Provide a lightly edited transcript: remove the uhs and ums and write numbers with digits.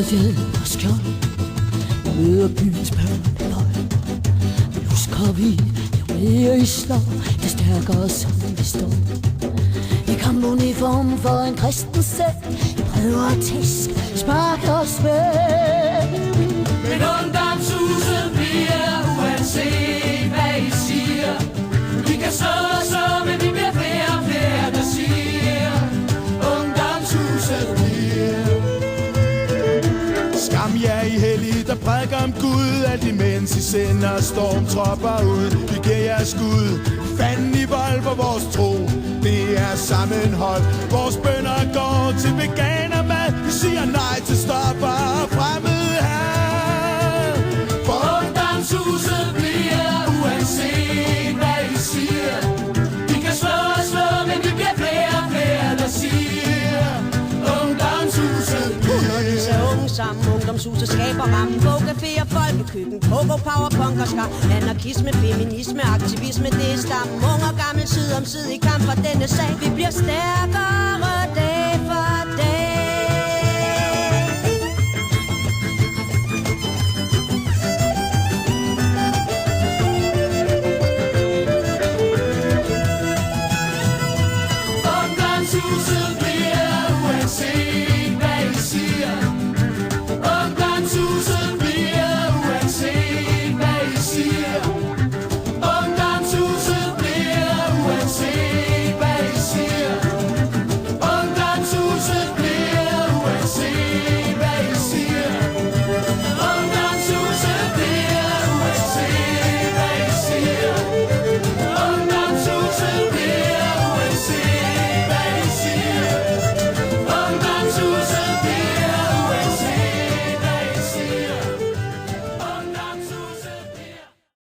fjeld og skjold. Vi møder byens børnefløj. Men husker vi, jo mere I slår, det stærkere sammen vi står. I kampuniform for en kristen selv, I prøver at tæsk, spark og svæk. Men ungdomshuset bliver uanset hvad I siger. Vi kan slå os så, men vi bliver flere og flere, der siger ungdomshuset bliver. Skam jer I hellige, der prædiker om Gud, alt imens I sender stormtropper ud. Vi giver jer skud, fanden i vold for vores tro. Det er sammenhold, vores bønner går til veganermad. Vi siger nej til stopper og fremmede had. For ungdomshuset bliver uanset hvad I siger. Vi kan slå og slå, men vi bliver flere og flere, der siger ungdomshuset bliver. Så unge sammen, ungdomshuset skaber rammen. Bogcaféer, folkekøkken, coco, power, punk og skar. Anarkisme, feminisme, aktivisme, det er stammen. Ung og gammel, side om side i kamp for denne sag. Vi bliver stærkere,